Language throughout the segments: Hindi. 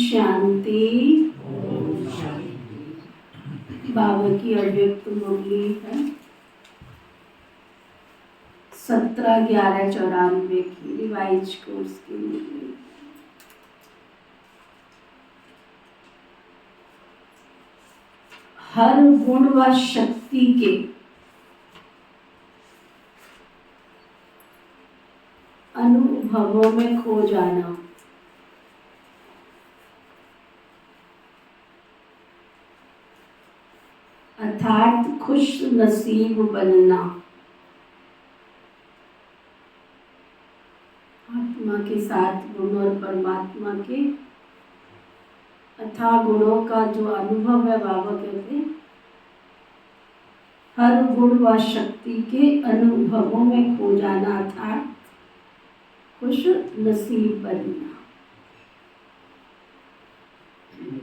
शांति। बाबा की अव्यक्त मुरली है 17/11/94 की रिवाइज कोर्स की मुरली। हर गुण व शक्ति के अनुभवों में खो जाना, अर्थात खुश नसीब बनना। आत्मा के 7 गुण और परमात्मा के अथाह गुणों का जो अनुभव है, बाबा कहते हैं हर गुण व शक्ति के अनुभवों में खो जाना, अर्थात खुश नसीब बनना।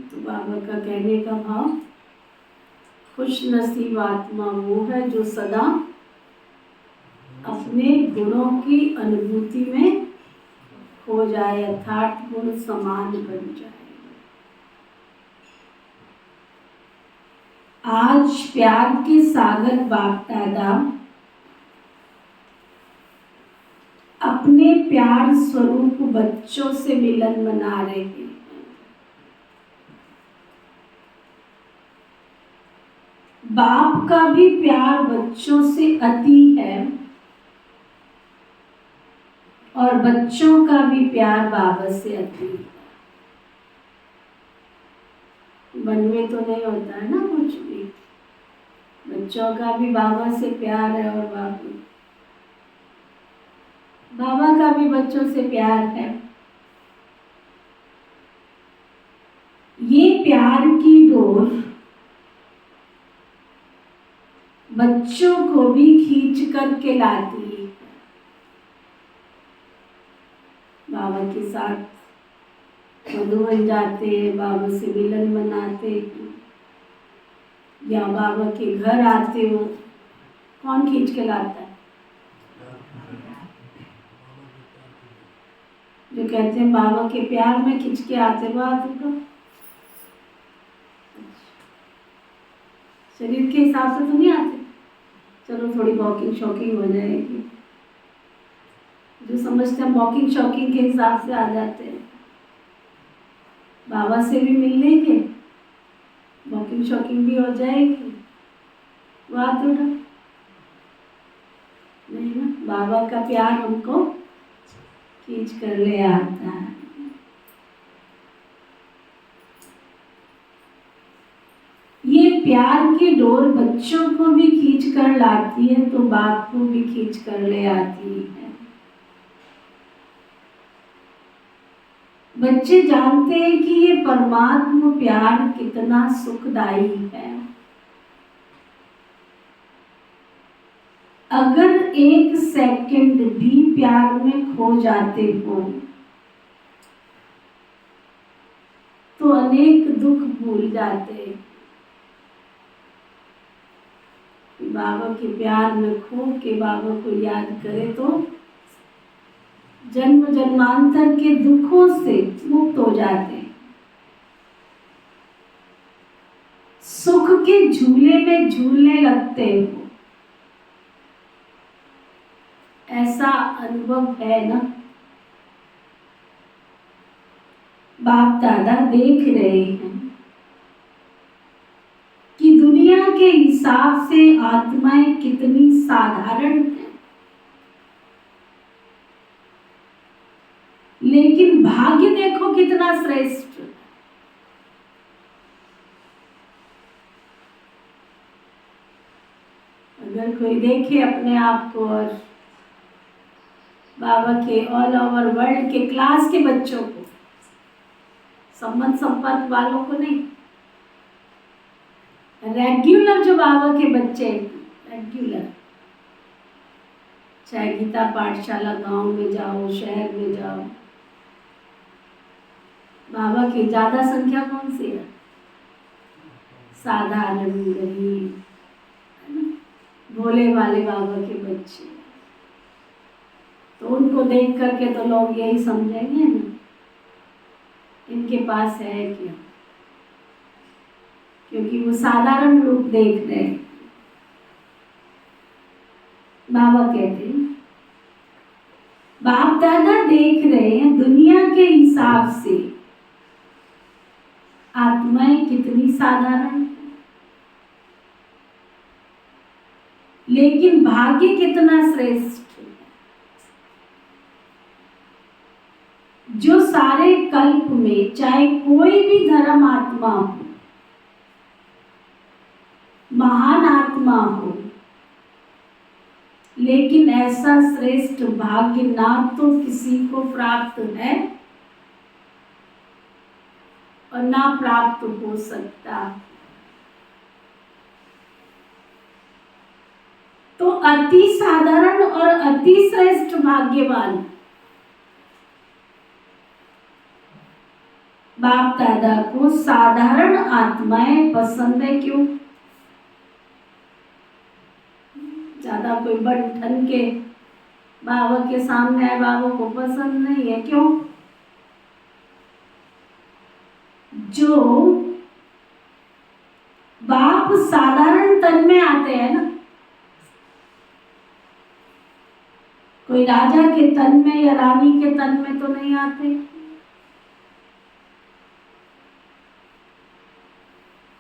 तो बाबा का कहने का भाव, खुश नसीब आत्मा वो है जो सदा अपने गुणों की अनुभूति में खो जाए, अर्थात गुण समान बन जाए। आज प्यार के सागर बाप दादा अपने प्यार स्वरूप बच्चों से मिलन मना रहे हैं। बाप का भी प्यार बच्चों से अति है और बच्चों का भी प्यार बाबा से अति है। मन में तो नहीं होता है ना कुछ भी। बच्चों का भी बाबा से प्यार है और बाबा का भी बच्चों से प्यार है। ये प्यार की डोर बच्चों को भी खींच करके लाती है। बाबा के साथ मधुबन जाते हैं, बाबा से मिलन मनाते हैं, या बाबा के घर आते हो, कौन खींच के लाता है? जो कहते हैं बाबा के प्यार में खींच के आते हो। शरीर के हिसाब से तो नहीं आते, चलो थोड़ी वॉकिंग शॉकिंग हो जाएगी, जो समझते हैं वॉकिंग शॉकिंग के हिसाब से आ जाते हैं। बाबा से भी मिल लेंगे, वॉकिंग शॉकिंग भी हो जाएगी, बात उठा नहीं ना। बाबा का प्यार हमको खींच कर ले आता है। ये प्यार की डोर बच्चों को भी खींच कर लाती है तो बाप को भी खींच कर ले आती है। बच्चे जानते हैं कि ये परमात्मा प्यार कितना सुखदायी है। अगर एक सेकंड भी प्यार में खो जाते हो तो अनेक दुख भूल जाते हैं। बाबा के प्यार में खो के बाबा को याद करे तो जन्म जन्मांतर के दुखों से मुक्त हो जाते हैं। सुख के झूले में झूलने लगते हो, ऐसा अनुभव है ना। बाप दादा देख रहे हैं कि दुनिया के हिसाब से आत्माएं कितनी साधारण हैं, लेकिन भाग्य देखो कितना श्रेष्ठ। अगर कोई देखे अपने आप को और बाबा के ऑल ओवर वर्ल्ड के क्लास के बच्चों को, संबंध संपर्क वालों को नहीं, रेगुलर जो बाबा के बच्चे, रेगुलर, चाहे गीता पाठशाला गांव में जाओ, शहर में जाओ, बाबा की ज्यादा संख्या कौन सी है? साधारण, गरीब, भोले वाले बाबा के बच्चे। तो उनको देख करके तो लोग यही समझेंगे ना, इनके पास है क्या, क्योंकि वो साधारण रूप देख रहे हैं। बाबा कहते हैं, बाप दादा देख रहे हैं दुनिया के हिसाब से आत्माएं कितनी साधारण, लेकिन भाग्य कितना श्रेष्ठ। जो सारे कल्प में चाहे कोई भी धर्म आत्मा हो, महान आत्मा हो, लेकिन ऐसा श्रेष्ठ भाग्य ना तो किसी को प्राप्त है और ना प्राप्त हो सकता। तो अति साधारण और अति श्रेष्ठ भाग्यवान बाप दादा को साधारण आत्माएं पसंद है। क्यों? ज्यादा कोई बन ठन के बाबा के सामने आए, बाबा को पसंद नहीं है। क्यों? जो बाप साधारण तन में आते हैं ना, कोई राजा के तन में या रानी के तन में तो नहीं आते,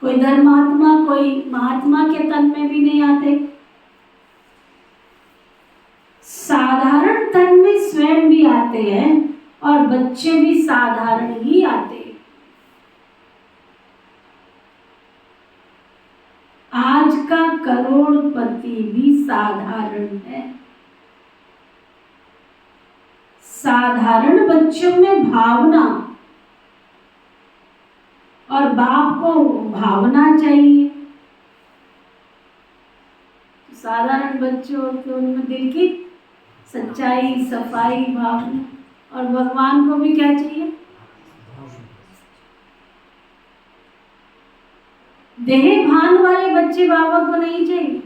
कोई धर्मात्मा कोई महात्मा के तन में भी नहीं आते। साधारण तन में स्वयं भी आते हैं और बच्चे भी साधारण ही आते हैं। आज का करोड़पति भी साधारण है। साधारण बच्चों में भावना, और बाप को भावना चाहिए। साधारण बच्चे होते उनमें दिल की सच्चाई, सफाई, भावना, और भगवान को भी क्या चाहिए? देह भान वाले बच्चे बाबा को नहीं चाहिए।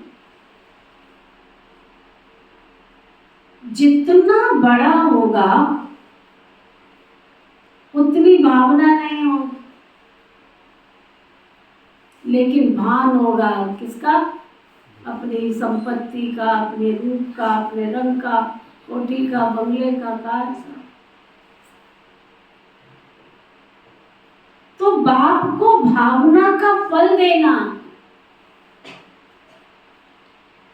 जितना बड़ा होगा उतनी भावना नहीं होगी, लेकिन भान होगा किसका? अपनी संपत्ति का, अपने रूप का, अपने रंग का, कोठी का, बंगले का, कार का। तो बाप को भावना का फल देना,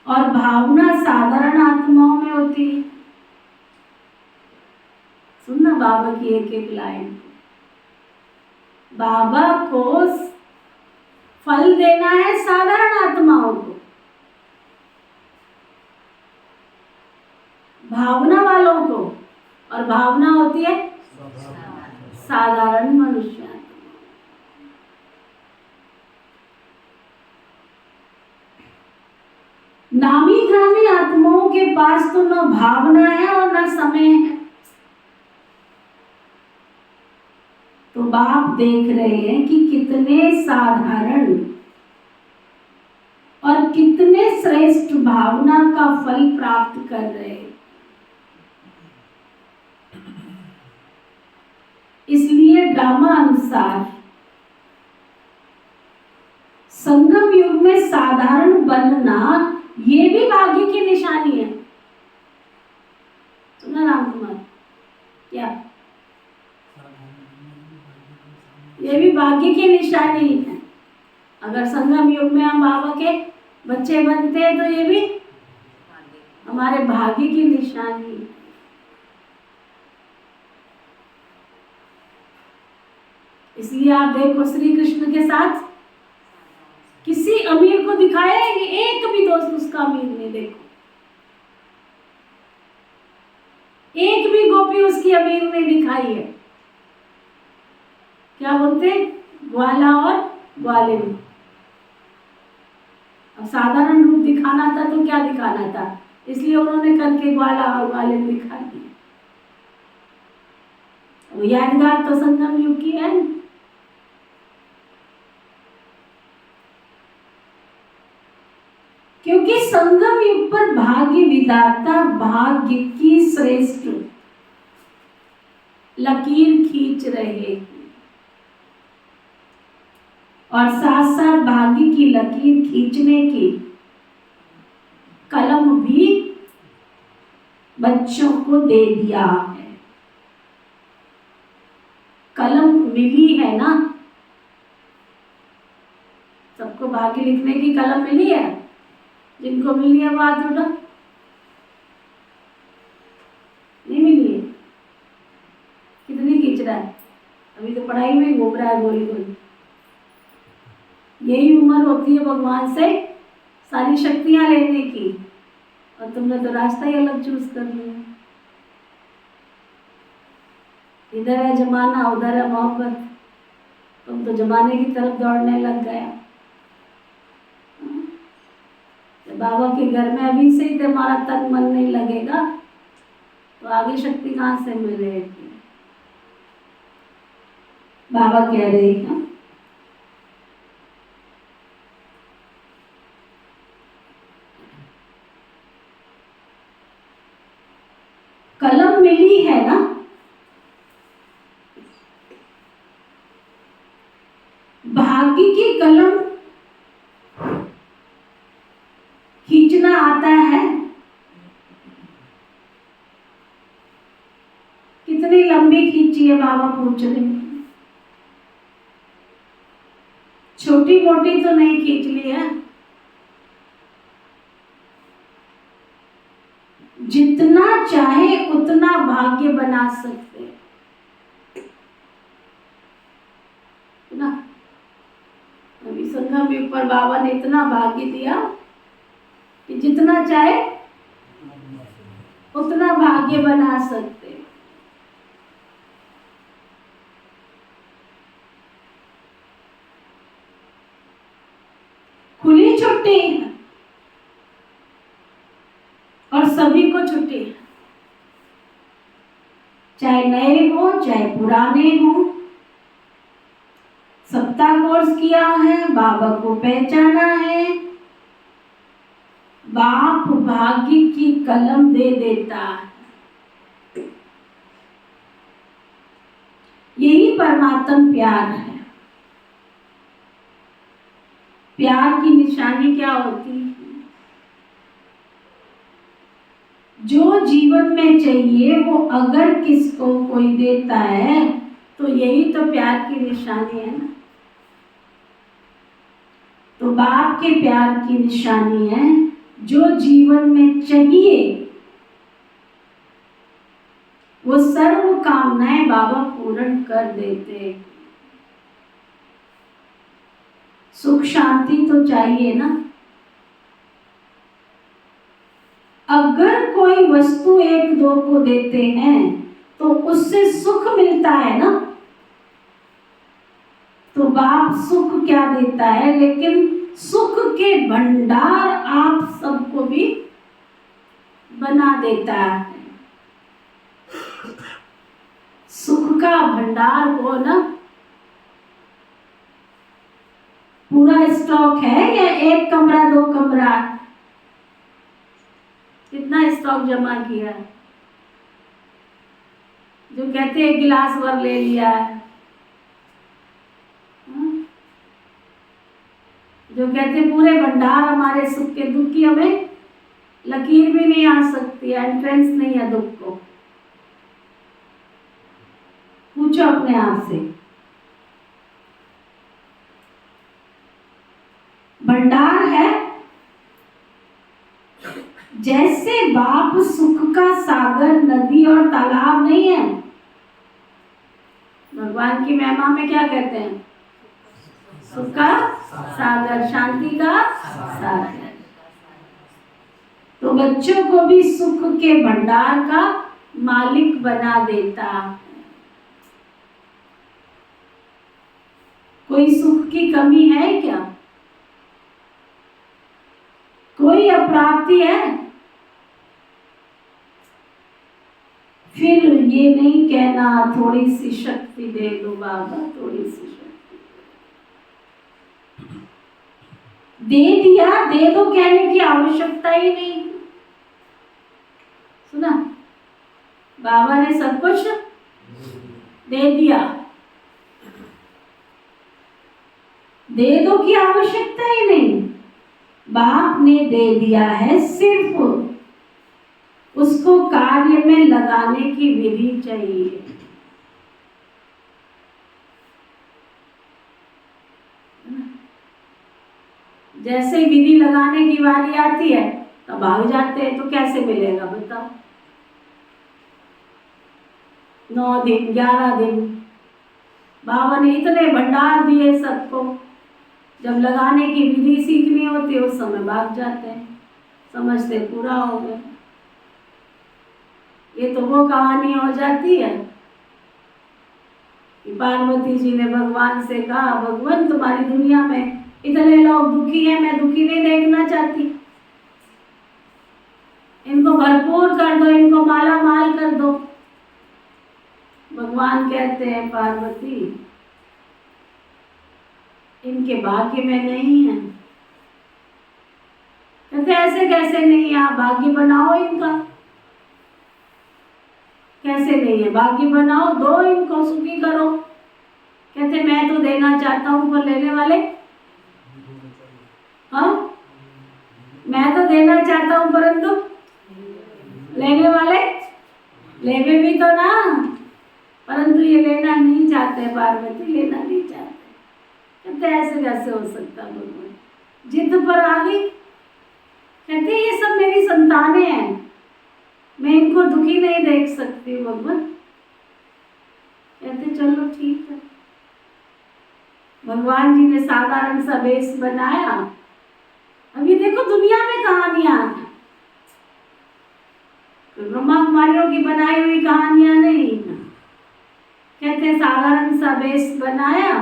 और भावना साधारण आत्माओं में होती है। सुनना बाबा की एक एक लाइन। बाबा को फल देना है साधारण आत्माओं को, भावना वालों को, और भावना होती है साधारण मनुष्य। नामी ग्रामी आत्माओं के पास तो न भावना है और न समय है। तो बाप देख रहे हैं कि कितने साधारण और कितने श्रेष्ठ भावना का फल प्राप्त कर रहे हैं। इसलिए ड्रामा अनुसार संगम युग में साधारण बनना ये भी भाग्य की निशानी है। सुना राम कुमार? क्या ये भी भाग्य की निशानी है? अगर संगम युग में हम बाबा के बच्चे बनते हैं तो ये भी हमारे भाग्य की निशानी है। इसलिए आप देखो श्री कृष्ण के साथ किसी अमीर को दिखाया है कि एक भी दोस्त उसका अमीर नहीं। देखो एक भी गोपी उसकी अमीर नहीं दिखाई है। क्या बोलते? ग्वाला और ग्वालिन। अब साधारण रूप दिखाना था तो क्या दिखाना था, इसलिए उन्होंने करके ग्वाला और ग्वालिन दिखा दी। वो यादगार तो संगम युग की है। क्योंकि संगम युग पर भाग्य विधाता भाग्य की श्रेष्ठ लकीर खींच रहे, और साथ साथ भाग्य की लकीर खींचने की कलम भी बच्चों को दे दिया है। कलम मिली है ना सबको? भाग्य लिखने की कलम मिली है? जिनको मिली है बात उठा। नहीं मिली है? कितनी खींच रहा है? अभी तो पढ़ाई में घूम रहा है गोली गोली। यही उम्र होती है भगवान से सारी शक्तियां लेने की, और तुमने तो रास्ता ही अलग चूज कर लिया। इधर है जमाना, उधर है मोहब्बत, तुम तो जमाने की तरफ दौड़ने लग गया। बाबा के घर में अभी से ही तुम्हारा तन मन नहीं लगेगा तो आगे शक्ति कहाँ से मिलेगी? बाबा कह रहे हैं भाग्य की कलम खींचना आता है? कितनी लंबी खींची है बाबा पूछ रहे हैं। छोटी मोटी तो नहीं खींच ली है। जितना चाहे उतना भाग्य बना सकते हैं ना। अभी संगम के ऊपर बाबा ने इतना भाग्य दिया कि जितना चाहे उतना भाग्य बना सकते हैं। खुली छुट्टी और सभी को छुट्टी, चाहे नए हो चाहे पुराने हो। सप्ताह कोर्स किया है, बाबा को पहचाना है, बाप भाग्य की कलम दे देता है। यही परमात्म प्यार है। प्यार की निशानी क्या होती है? जो जीवन में चाहिए वो अगर किसको कोई देता है तो यही तो प्यार की निशानी है ना। तो बाप के प्यार की निशानी है, जो जीवन में चाहिए वो सर्व कामनाएं बाबा पूर्ण कर देते। सुख शांति तो चाहिए ना। अगर कोई वस्तु एक दो को देते हैं तो उससे सुख मिलता है ना। तो बाप सुख क्या देता है, लेकिन सुख के भंडार आप सबको भी बना देता है। सुख का भंडार हो ना। पूरा स्टॉक है या एक कमरा दो कमरा? कितना स्टॉक जमा किया है? जो कहते हैं गिलास भर ले लिया है, जो कहते पूरे भंडार हमारे सुख के, दुख की हमें लकीर भी नहीं आ सकती, एंट्रेंस नहीं है दुख को। पूछो अपने आप से, भंडार है? जैसे बाप सुख का सागर, नदी और तालाब नहीं है। भगवान की महिमा में क्या कहते हैं? सुख का सागर, शांति का सागर। तो बच्चों को भी सुख के भंडार का मालिक बना देता। कोई सुख की कमी है क्या? कोई अप्राप्ति है? फिर ये नहीं कहना थोड़ी सी शक्ति दे दो बाबा, थोड़ी सी शक्ति दे दिया, दे दो कहने की आवश्यकता ही नहीं। सुना, बाबा ने सब कुछ दे दिया, दे दो की आवश्यकता ही नहीं। बाप ने दे दिया है, सिर्फ उसको कार्य में लगाने की विधि चाहिए। जैसे विधि लगाने की बारी आती है तो भाग जाते हैं, तो कैसे मिलेगा बताओ? 9 दिन 11 दिन बाबा ने इतने भंडार दिए सबको, जब लगाने की विधि सीखनी होती है उस समय भाग जाते हैं, समझते पूरा हो गया। ये तो वो कहानी हो जाती है कि पार्वती जी ने भगवान से कहा, भगवान तुम्हारी दुनिया में इतने लोग दुखी हैं, मैं दुखी नहीं देखना चाहती, इनको भरपूर कर दो, इनको माला माल कर दो। भगवान कहते हैं पार्वती इनके भाग्य में नहीं है। कहते ऐसे कैसे नहीं है, आप भाग्य बनाओ इनका। कैसे नहीं है? भाग्य बनाओ, दो इनको सुखी करो। कहते मैं तो लेना चाहता हूँ, पर लेने वाले, हाँ, मैं तो देना चाहता हूँ परंतु लेने वाले लेवे भी तो ना, परंतु ये लेना नहीं चाहते, पार्वती लेना नहीं चाहते। कहते ऐसे कैसे हो सकता भगवान, जिद पर आ गई। कहते ये सब मेरी संतानें हैं, मैं इनको दुखी नहीं देख सकती भगवान। कहते चलो ठीक है। भगवान जी ने साधारण सा वेश बनाया। अभी देखो दुनिया में कहानियां, ब्रह्मा कुमारियों की बनाई हुई कहानियां नहीं। कहते साधारण सा वेश बनाया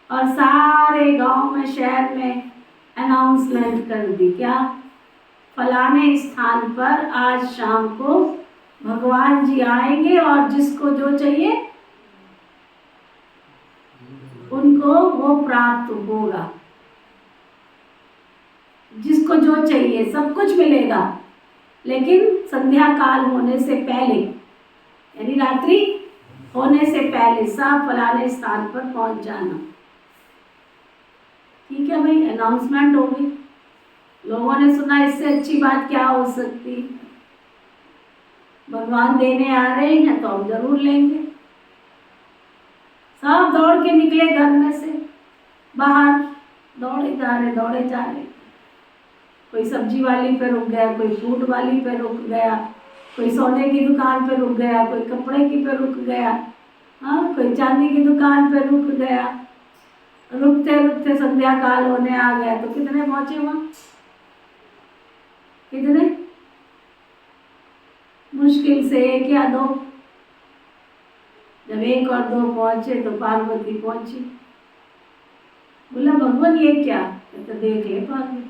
और सारे गांव में, शहर में अनाउंसमेंट कर दी। क्या? फलाने स्थान पर आज शाम को भगवान जी आएंगे और जिसको जो चाहिए उनको वो प्राप्त होगा। जिसको जो चाहिए सब कुछ मिलेगा, लेकिन संध्या काल होने से पहले, यानी रात्रि होने से पहले सब फलाने स्थान पर पहुंच जाना। ठीक है भाई, अनाउंसमेंट हो गई। लोगों ने सुना, इससे अच्छी बात क्या हो सकती। भगवान देने आ रहे हैं तो हम जरूर लेंगे। सब दौड़ के निकले घर में से बाहर, दौड़े जा रहे। कोई सब्जी वाली पे रुक गया, कोई फ्रूट वाली पे रुक गया, कोई सोने की दुकान पे रुक गया, कोई कपड़े की पे रुक गया, हाँ, कोई चांदी की दुकान पे रुक गया। रुकते रुकते संध्या काल होने आ गया तो कितने पहुंचे वहां? कितने? मुश्किल से 1 या 2। जब 1 और 2 पहुंचे तो पार्वती पहुंची। बोला भगवान ये क्या? तो देख ले पार्वती,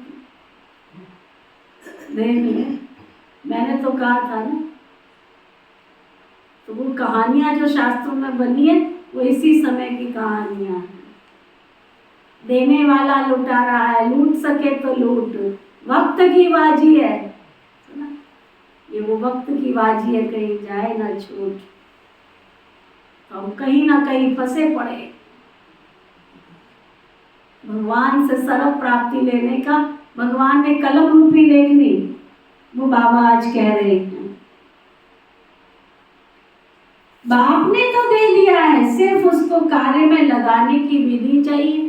देख ले, मैंने तो कहा था ना। तो वो कहानियां जो शास्त्रों में बनी है वो इसी समय की कहानियां हैं। देने वाला लुटा रहा है, लूट सके तो लूट, वक्त की बाजी है। ये वो वक्त की बाजी है, कहीं जाए ना छूट। तो हम कहीं ना कहीं फंसे पड़े। भगवान से सर्व प्राप्ति लेने का भगवान ने कलम रूपी लेखनी, वो बाबा आज कह रहे हैं। बाप ने तो दे दिया है, सिर्फ उसको कार्य में लगाने की विधि चाहिए।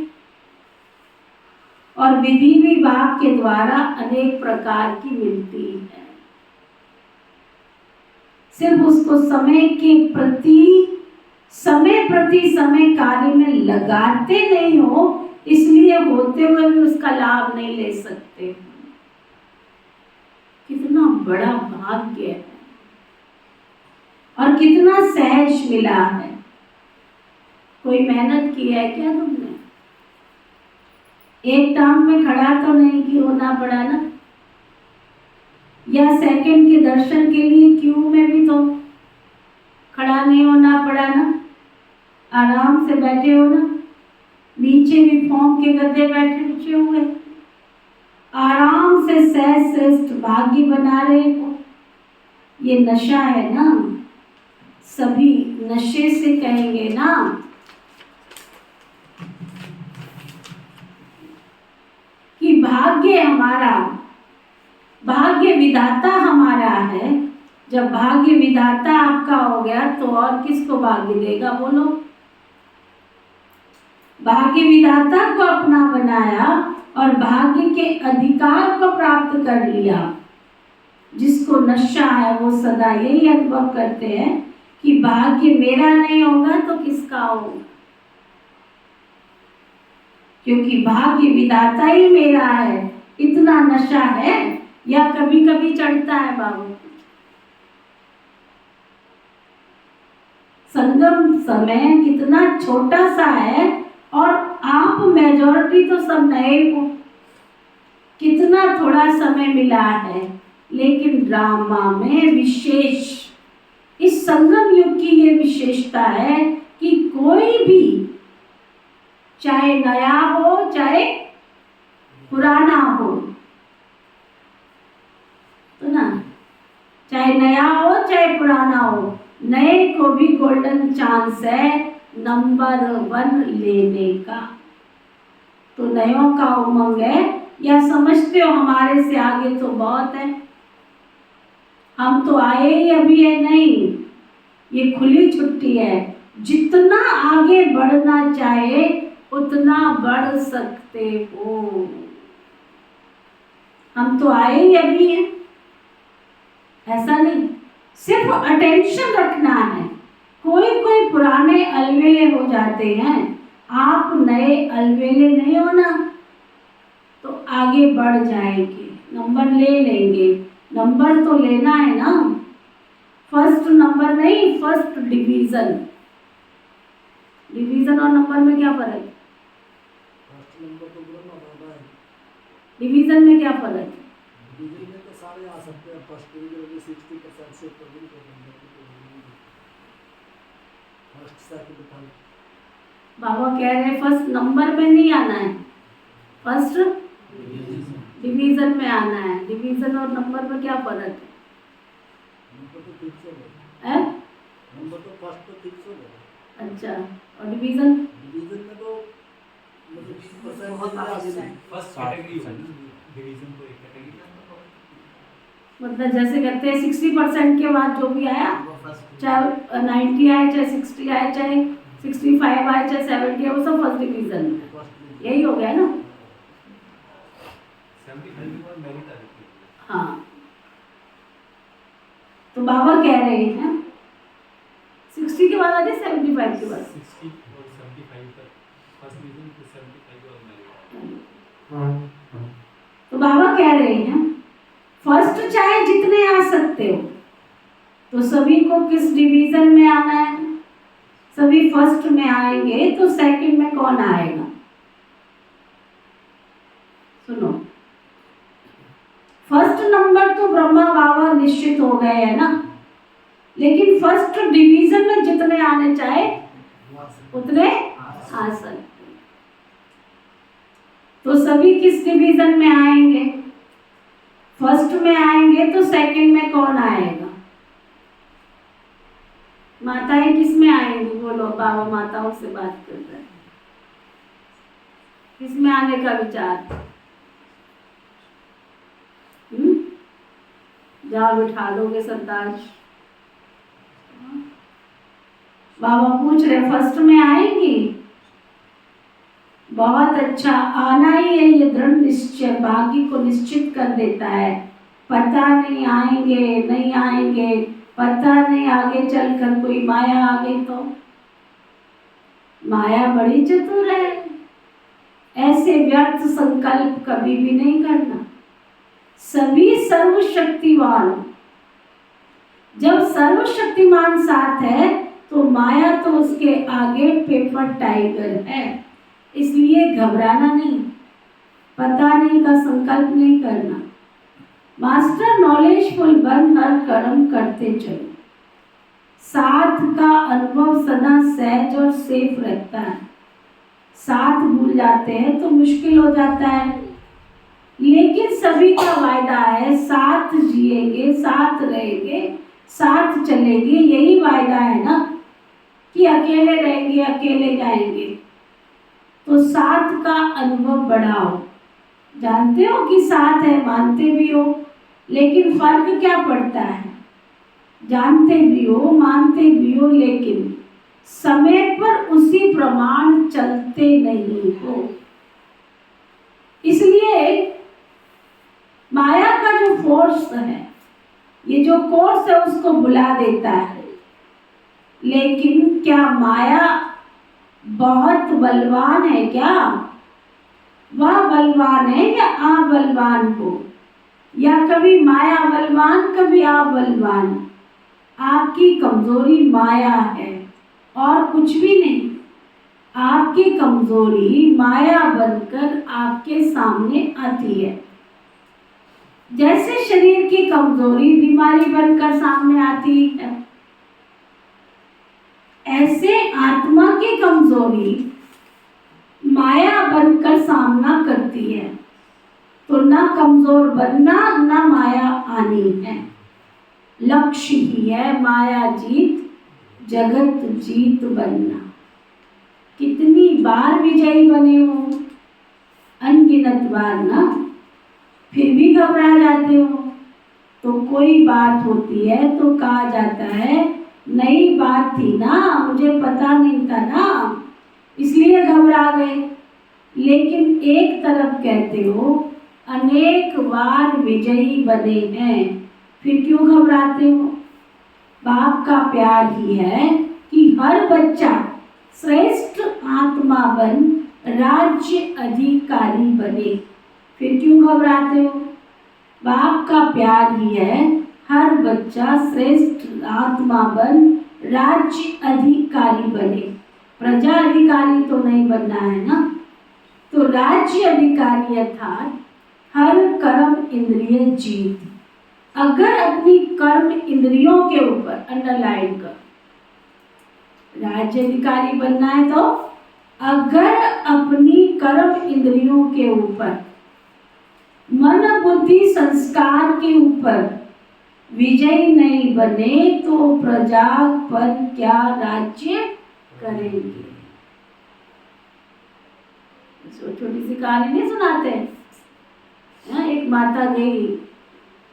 और विधि भी बाप के द्वारा अनेक प्रकार की मिलती है। सिर्फ उसको समय प्रति समय कार्य में लगाते नहीं हो, इसलिए होते हुए भी उसका लाभ नहीं ले सकते। कितना बड़ा भाग्य है और कितना सहज मिला है। कोई मेहनत की है क्या तुमने? एक टांग में खड़ा तो नहीं कि होना पड़ा ना, या सेकंड के दर्शन के लिए क्यू में भी तो खड़ा नहीं होना पड़ा ना, आराम से बैठे हो ना। नीचे भी फॉर्म के गद्दे बैठे हुए, आराम से सहज श्रेष्ठ भाग्य बना रहे हो। ये नशा है ना, सभी नशे से कहेंगे ना। कि भाग्य हमारा, भाग्य विधाता हमारा है। जब भाग्य विधाता आपका हो गया तो और किसको भाग्य देगा? बोलो। भाग्य विधाता को अपना बनाया और भाग्य के अधिकार को प्राप्त कर लिया। जिसको नशा है वो सदा यही अनुभव करते हैं कि भाग्य मेरा नहीं होगा तो किसका होगा, क्योंकि भाग्य विधाता ही मेरा है। इतना नशा है या कभी कभी चढ़ता है बाबू। संगम समय कितना छोटा सा है और आप मेजॉरिटी तो सब नए हो। कितना थोड़ा समय मिला है, लेकिन ड्रामा में विशेष, इस संगम युग की ये विशेषता है कि कोई भी, चाहे नया हो चाहे पुराना हो, तो ना, चाहे नया हो चाहे पुराना हो, नए को भी गोल्डन चांस है नंबर 1 लेने का। तो नयों का उमंग है, या समझते हो हमारे से आगे तो बहुत है, हम तो आए ही अभी है। नहीं, ये खुली छुट्टी है, जितना आगे बढ़ना चाहे उतना बढ़ सकते हो। हम तो आए ही अभी हैं, ऐसा नहीं, सिर्फ अटेंशन रखना है। कोई कोई पुराने अलवेले हो जाते हैं, आप नए अलवेले नहीं हो ना, तो आगे बढ़ जाएंगे, नंबर ले लेंगे। नंबर तो लेना है ना, फर्स्ट नंबर नहीं, फर्स्ट डिवीजन। डिवीजन और नंबर में क्या फर्क है? डिवीजन में क्या फर्क है? डिवीजन में तो सारे आ सकते हैं, फर्स्ट डिवीजन में 60% से ऊपर भी फर्स्ट सेकंड थर्ड। बाबा कह रहे हैं फर्स्ट नंबर में नहीं आना है, फर्स्ट डिवीजन में आना है। डिवीजन और नंबर में क्या फर्क है? नंबर तो फिक्स हो है? नंबर तो फर्स्ट तो फिक्स हो गया। अच्छा, और डिवीजन? डिवीजन में तो मतलब 20% बहुत आगे आगे नहीं। फर्स्ट कैटेगरी होगी, डिवीजन तो एक कैटेगरी है। मतलब जैसे कहते हैं 60% के बाद जो भी आया, चाहे 90 आए, चाहे 60 आए, चाहे 65 आए, चाहे 70 आए, वो सब फर्स्ट डिवीजन में। यही हो गया ना? 75 के बाद मेरिट आ जाती है। हाँ, तो बाबा कह रहे हैं 60 के बाद आ जाए, 75 के बाद। 60 और 75 तक फर्स्ट डिवीजन, फिर 75 के बाद मेरिट। तो बाबा कह रहे हैं फर्स्ट चाहे जितने आ सकते हो, तो सभी को किस डिवीजन में आना है? सभी फर्स्ट में आएंगे, तो सेकंड में कौन आएगा? सुनो, फर्स्ट नंबर तो ब्रह्मा बाबा निश्चित हो गए है ना, लेकिन फर्स्ट डिवीजन में जितने आने चाहे उतने आ सकते। तो सभी किस डिवीजन में आएंगे? फर्स्ट में आएंगे, तो सेकंड में कौन आएगा? माताएं किस में आएंगी? बोलो, बाबा माताओं से बात कर रहे हैं, किस में आने का विचार? जहाँ बिठा दोगे सरताज। बाबा पूछ रहे फर्स्ट में आएंगी? बहुत अच्छा, आना ही है, ये दृढ़ निश्चय भाग्य को निश्चित कर देता है। पता नहीं आएंगे नहीं आएंगे, पता नहीं आगे चलकर कोई माया आ गई तो। माया बड़ी चतुर है, ऐसे व्यर्थ संकल्प कभी भी नहीं करना। सभी सर्वशक्तिवान, जब सर्वशक्तिमान साथ है तो माया तो उसके आगे पेपर टाइगर है। इसलिए घबराना नहीं, पता नहीं का संकल्प नहीं करना। मास्टर नॉलेजफुल बन हर कर्म करते चलो। साथ का अनुभव सदा सहज और सेफ रहता है। साथ भूल जाते हैं तो मुश्किल हो जाता है, लेकिन सभी का वायदा है, साथ जिएंगे, साथ रहेंगे, साथ चलेंगे। यही वायदा है ना कि अकेले रहेंगे, अकेले जाएंगे। तो साथ का अनुभव बढ़ाओ। जानते हो कि साथ है, मानते भी हो, लेकिन फर्क क्या पड़ता है? जानते भी हो, मानते भी हो, लेकिन समय पर उसी प्रमाण चलते नहीं हो। इसलिए माया का जो फोर्स है, ये जो कोर्स है, उसको बुला देता है। लेकिन क्या माया बहुत बलवान है क्या? वह बलवान है या आप बलवान हो? या कभी माया बलवान, कभी आप बलवान? आपकी कमजोरी माया है और कुछ भी नहीं। आपकी कमजोरी माया बनकर आपके सामने आती है। जैसे शरीर की कमजोरी बीमारी बनकर सामने आती है, ऐसे आत्मा की कमजोरी माया बनकर सामना करती है। तो ना कमजोर बनना, ना माया आनी है। लक्ष्य ही है माया जीत, जगत जीत बनना। बार विजयी बने हो, अनगिनत बार ना, फिर भी घबरा जाते हो। तो कोई बात होती है तो कहा जाता है नई बात थी ना, मुझे पता नहीं था ना, इसलिए घबरा गए। लेकिन एक तरफ कहते हो अनेक बार विजयी बने हैं, फिर क्यों घबराते हो? बाप का प्यार ही है कि हर बच्चा श्रेष्ठ आत्मा बन राज्य अधिकारी बने, फिर क्यों घबराते हो? बाप का प्यार ही है हर बच्चा श्रेष्ठ आत्मा बन राज्य अधिकारी बने। प्रजा अधिकारी तो नहीं बनना है ना, तो राज्य अधिकारी अर्थात हर कर्म इंद्रिय जीत। अगर अपनी कर्म इंद्रियों के ऊपर अंडरलाइन कर, राज्य अधिकारी बनना है तो अगर अपनी कर्म इंद्रियों के ऊपर, मन बुद्धि संस्कार के ऊपर विजयी नहीं बने तो प्रजा पर क्या राज्य करेंगे? छोटी सी कहानी नहीं सुनाते हैं? एक माता गई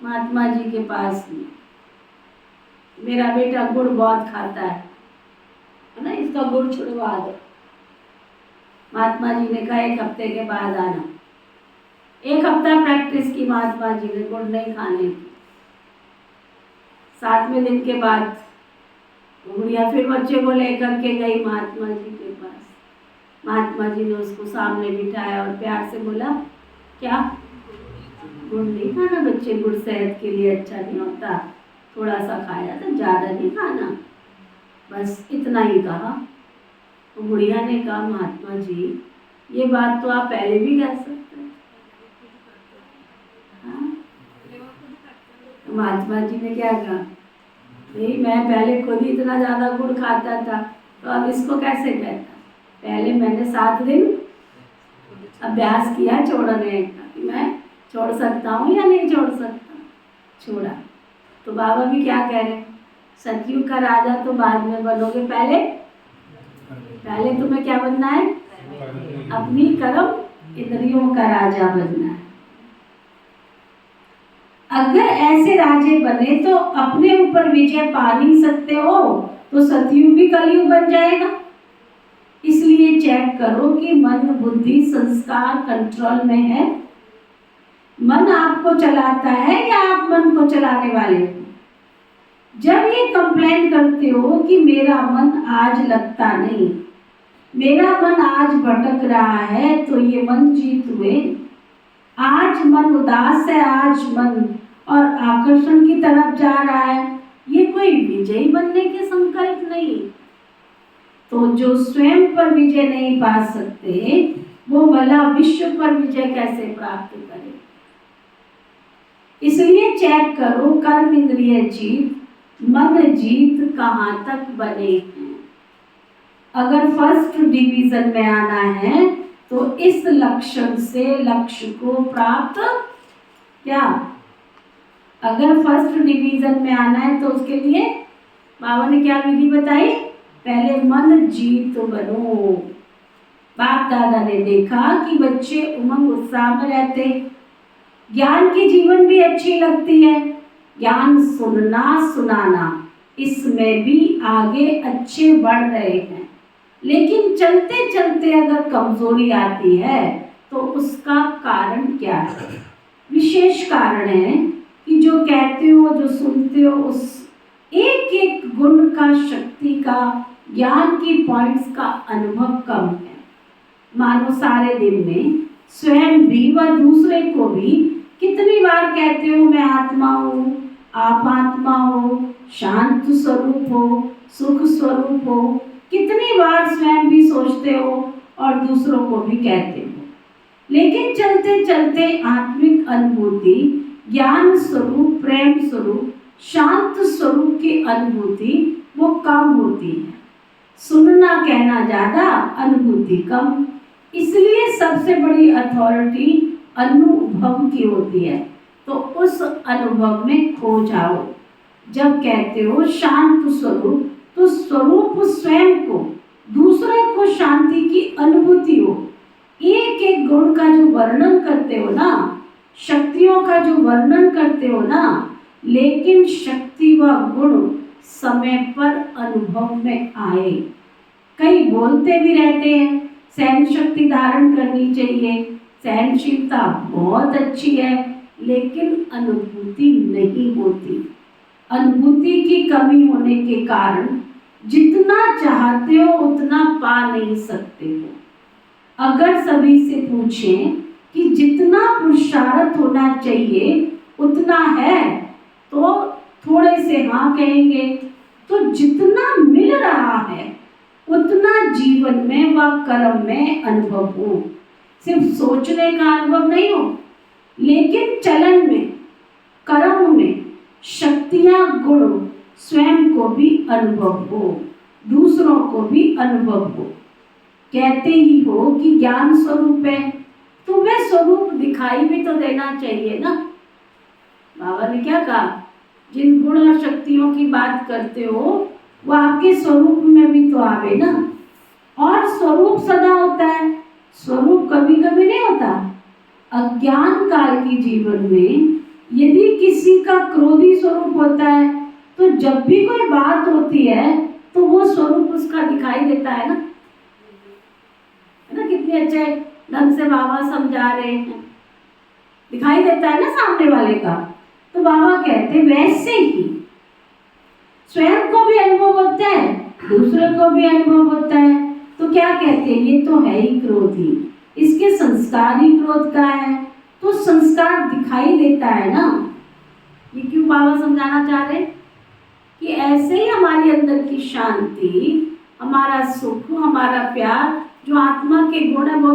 महात्मा जी के पास में, मेरा बेटा गुड़ बहुत खाता है ना, इसका गुड़ छुड़वा दो। महात्मा जी ने कहा 1 हफ्ते के बाद आना। 1 हफ्ता प्रैक्टिस की महात्मा जी ने गुड़ नहीं खाने की। 7वें दिन के बाद गुड़िया फिर बच्चे को लेकर के गई महात्मा जी के पास। महात्मा जी ने उसको सामने बिठाया और प्यार से बोला, क्या गुड़ नहीं खाना बच्चे? गुड़ सेहत के लिए अच्छा नहीं होता, थोड़ा सा खाया तो ज़्यादा नहीं खाना, बस इतना ही कहा। तो गुड़िया ने कहा, महात्मा जी ये बात तो आप पहले भी कह सकते हैं। हाँ? तो महात्मा जी ने क्या कहा, भाई मैं पहले खुद ही इतना ज़्यादा गुड़ खाता था, तो अब इसको कैसे कहता? पहले मैंने 7 दिन अभ्यास किया छोड़ने का कि मैं छोड़ सकता हूँ या नहीं छोड़ सकता, छोड़ा। तो बाबा भी क्या कह रहे हैं, सतयुग का राजा तो बाद में बनोगे, पहले तुम्हें क्या बनना है? अपनी कर्म इंद्रियों का राजा बनना है। अगर ऐसे राजे बने तो अपने ऊपर विजय पा नहीं सकते हो तो सतयुग भी कलयुग बन जाएगा। इसलिए चेक करो कि मन बुद्धि संस्कार कंट्रोल में है। मन आपको चलाता है या आप मन को चलाने वाले हो? जब ये कंप्लेन करते हो कि मेरा मन आज लगता नहीं, मेरा मन आज भटक रहा है, तो ये मन जीत हुए। आज मन उदास है, आज मन और आकर्षण की तरफ जा रहा है, ये कोई विजयी बनने के संकल्प नहीं। तो जो स्वयं पर विजय नहीं पा सकते वो भला विश्व पर विजय कैसे प्राप्त करे? इसलिए चेक करो कर्म इंद्रिय जीत, मन जीत कहाँ तक बने हैं। अगर फर्स्ट डिवीजन में आना है तो इस लक्षण से लक्ष्य को प्राप्त क्या, अगर फर्स्ट डिवीजन में आना है तो उसके लिए बाबा ने क्या विधि बताई? पहले मन जीत बनो। बाप दादा ने देखा कि बच्चे उमंग उत्साह में रहते, ज्ञान की जीवन भी अच्छी लगती है, ज्ञान सुनना सुनाना इसमें भी आगे अच्छे बढ़ रहे हैं। लेकिन चलते चलते अगर कमजोरी आती है तो उसका कारण क्या है? विशेष कारण है कि जो कहते हो, जो सुनते हो, उस एक एक गुण का, शक्ति का, ज्ञान की पॉइंट्स का अनुभव कम है। मानो सारे दिन में स्वयं भी व दूसरे को भी कितनी बार कहते हो मैं आत्मा हूँ, आप आत्मा हो, शांत स्वरूप हो, सुख स्वरूप हो, कितनी बार स्वयं भी सोचते हो और दूसरों को भी कहते हो। लेकिन चलते चलते आत्मिक अनुभूति, ज्ञान स्वरूप, प्रेम स्वरूप, शांत स्वरूप की अनुभूति वो कम होती है। सुनना कहना ज्यादा, अनुभूति कम। इसलिए सबसे बड़ी अथॉरिटी अनुभव की होती है, तो उस अनुभव में खो जाओ। जब कहते हो शांत स्वरूप, तो स्वरूप स्वयं को, दूसरे को शांति की अनुभूति हो। एक एक गुण का जो वर्णन करते हो ना, शक्तियों का जो वर्णन करते हो ना, लेकिन शक्ति व गुण समय पर अनुभव में आए। कई बोलते भी रहते हैं सहन शक्ति धारण करनी चाहिए, सहनशीलता बहुत अच्छी है, लेकिन अनुभूति नहीं होती। अनुभूति की कमी होने के कारण जितना चाहते हो उतना पा नहीं सकते हो। अगर सभी से पूछें कि जितना पुरुषार्थ होना चाहिए उतना है, तो थोड़े से हाँ कहेंगे। तो जितना मिल रहा है उतना जीवन में व कर्म में अनुभव हो। सिर्फ सोचने का अनुभव नहीं हो, लेकिन चलन में, कर्म में शक्तियां गुण स्वयं को भी अनुभव हो, दूसरों को भी अनुभव हो। कहते ही हो कि ज्ञान स्वरूप है, तो वह स्वरूप दिखाई भी तो देना चाहिए ना। बाबा ने क्या कहा, जिन गुण और शक्तियों की बात करते हो वो आपके स्वरूप में भी तो आवे ना। और स्वरूप सदा होता है, स्वरूप कभी कभी नहीं होता। अज्ञान काल के जीवन में यदि किसी का क्रोधी स्वरूप होता है, तो जब भी कोई बात होती है तो वो स्वरूप उसका दिखाई देता है ना। कितने अच्छे ढंग से बाबा समझा रहे हैं, दिखाई देता है ना सामने वाले का। तो बाबा कहते वैसे ही स्वयं को भी अनुभव होता है, दूसरे को भी अनुभव होता है। तो क्या कहते हैं, ये तो है ही क्रोधी, इसके संस्कार ही क्रोध का है, तो संस्कार दिखाई देता है ना। ये क्यों बाबा समझाना चाह रहे कि ऐसे ही हमारे अंदर की शांति, हमारा सुख, हमारा प्यार, जो आत्मा के गुण है वो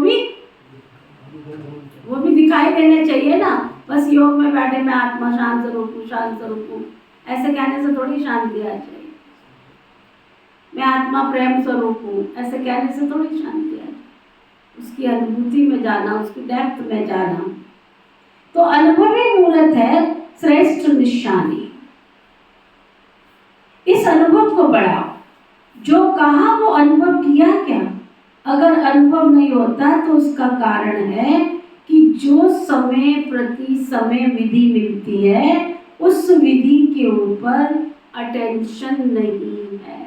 भी दिखाई देने चाहिए ना। बस योग में बैठे मैं आत्मा शांत स्वरूप हूँ, शांत स्वरूप हूँ, ऐसे कहने से थोड़ी शांति आ जाएगी। मैं आत्मा प्रेम स्वरूप हूँ, ऐसे कहने से थोड़ी शांति आ जाएगी। उसकी अनुभूति में जाना, उसकी डेप्थ में जाना। तो अनुभवी मूर्त है श्रेष्ठ निशानी। इस अनुभव को बढ़ाओ। जो कहा वो अनुभव किया क्या? अगर अनुभव नहीं होता तो उसका कारण है कि जो समय प्रति समय विधि मिलती है, उस विधि के ऊपर अटेंशन नहीं है।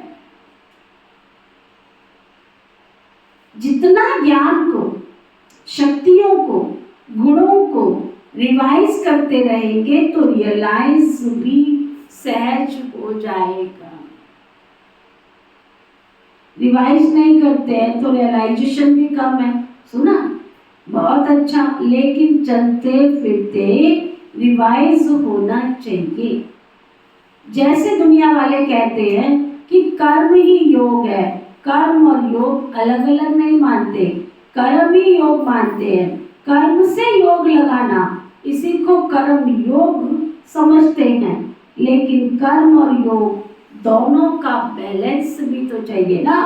जितना ज्ञान को, शक्तियों को, गुणों को रिवाइज करते रहेंगे तो रियलाइज भी सहज हो जाएगा। रिवाइज नहीं करते हैं तो रियलाइजेशन भी कम है। सुना बहुत अच्छा, लेकिन चलते फिरते रिवाइज होना चाहिए। जैसे दुनिया वाले कहते हैं कि कर्म ही योग है, कर्म और योग अलग अलग नहीं मानते, कर्म ही योग मानते हैं। कर्म से योग लगाना, इसी को कर्म योग समझते हैं। लेकिन कर्म और योग दोनों का बैलेंस भी तो चाहिए ना।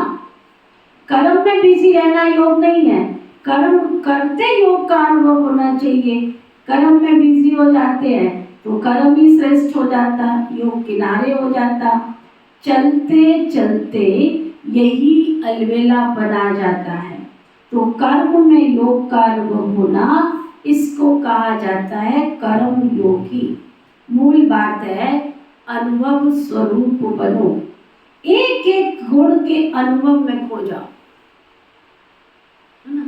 कर्म में बिजी रहना योग नहीं है, कर्म करते योग का अनुभव होना चाहिए। कर्म में बिजी हो जाते हैं तो कर्म ही श्रेष्ठ हो जाता, योग किनारे हो जाता। चलते चलते यही अलबेला बना जाता है। तो कर्म में योग का अनुभव होना, इसको कहा जाता है कर्म योगी। मूल बात है अनुभव स्वरूप बनो। एक एक गुण के अनुभव में खो जाओ, है ना।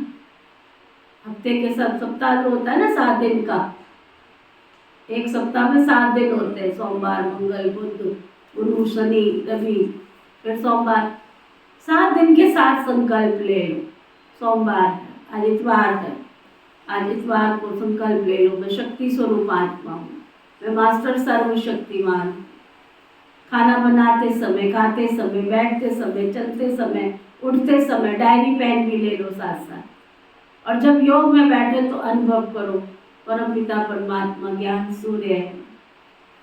हफ्ते के सप्ताह जो होता है ना 7 दिन का, एक सप्ताह में 7 दिन होते हैं, सोमवार, मंगल, बुध, गुरु, शनि, रवि, फिर सोमवार। 7 दिन के 7 संकल्प ले लो। सोमवार है, आज इतवार है, आज इतवार को संकल्प ले लो, मैं शक्ति स्वरूप आत्मा हूँ, मैं मास्टर सर्वशक्तिमान हूँ। खाना बनाते समय, खाते समय, बैठते समय, चलते समय, उठते समय डायरी पेन भी ले लो साथ साथ। और जब योग में बैठे तो अनुभव करो परमपिता परमात्मा ज्ञान सूर्य है।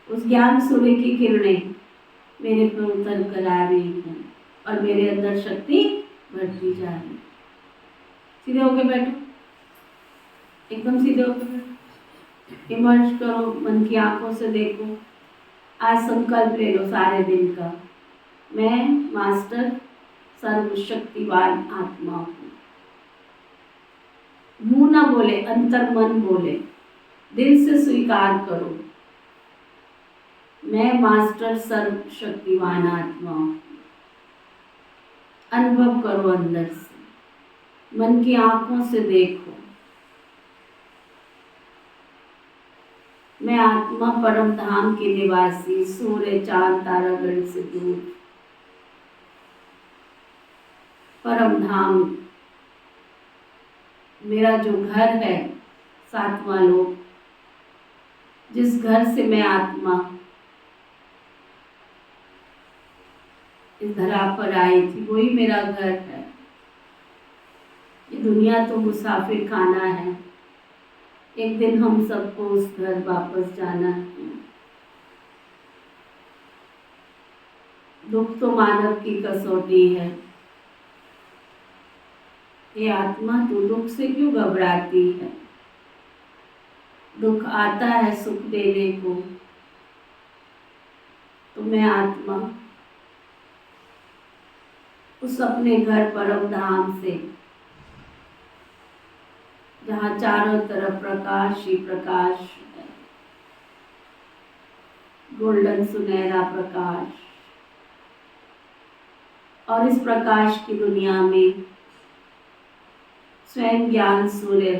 उस ज्ञान सूर्य की किरणें मेरे पर उतर कर आ रही हैं और मेरे अंदर शक्ति बढ़ती जा रही है। सीधे होके बैठो, एकदम सीधे होके बैठो, इमर्ज करो, मन की आंखों से देखो। आज संकल्प ले लो सारे दिन का, मैं मास्टर सर्वशक्तिवान आत्मा हूँ। मुंह ना बोले, अंतर मन बोले, दिल से स्वीकार करो, मैं मास्टर सर्वशक्तिवान आत्मा हूँ। अनुभव करो अंदर से, मन की आंखों से देखो, मैं आत्मा परम धाम की निवासी, सूर्य चांद तारागण से दूर, परम धाम मेरा जो घर है, सातवां लोक, जिस घर से मैं आत्मा इस धरा पर आई थी, वही मेरा घर है। ये दुनिया तो मुसाफिर खाना है, एक दिन हम सबको उस घर वापस जाना है। दुख तो मानव की कसौटी है। ये आत्मा तू दुख से क्यों घबराती है? दुख आता है सुख देने को, तो मैं आत्मा उस अपने घर परम धाम से, जहाँ चारों तरफ प्रकाश ही प्रकाश है, गोल्डन सुनहरा प्रकाश, और इस प्रकाश की दुनिया में स्वयं ज्ञान सूर्य,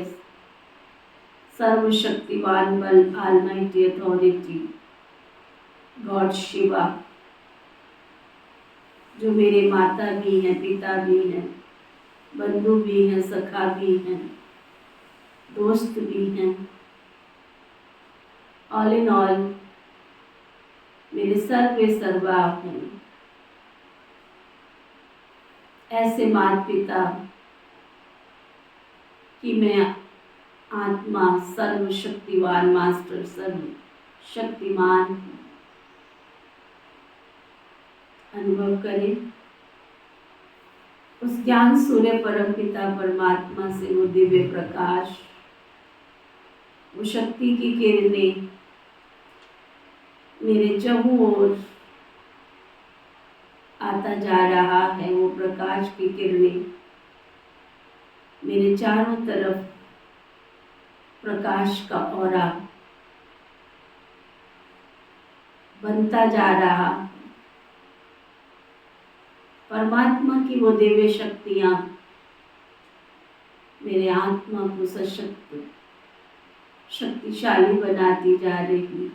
सर्वशक्तिवान बल, ऑलमाइटी अथॉरिटी, गॉड शिवा, जो मेरे माता भी हैं, पिता भी हैं, बंधु भी हैं, सखा भी हैं, दोस्त भी हैं, ऑल इन ऑल मेरे सर्वे सर्वा हैं। ऐसे माता पिता कि मैं आत्मा सर्वशक्तिवान मास्टर सर्व शक्तिमान हूँ। अनुभव करें उस ज्ञान सूर्य परम पिता परमात्मा से वो दिव्य प्रकाश, वो शक्ति की किरणें मेरे चहुं ओर आता जा रहा है। वो प्रकाश की किरणें मेरे चारों तरफ प्रकाश का औरा बनता जा रहा है। परमात्मा की वो दिव्य शक्तियाँ मेरे आत्मा को सशक्त शक्तिशाली बनाती जा रही।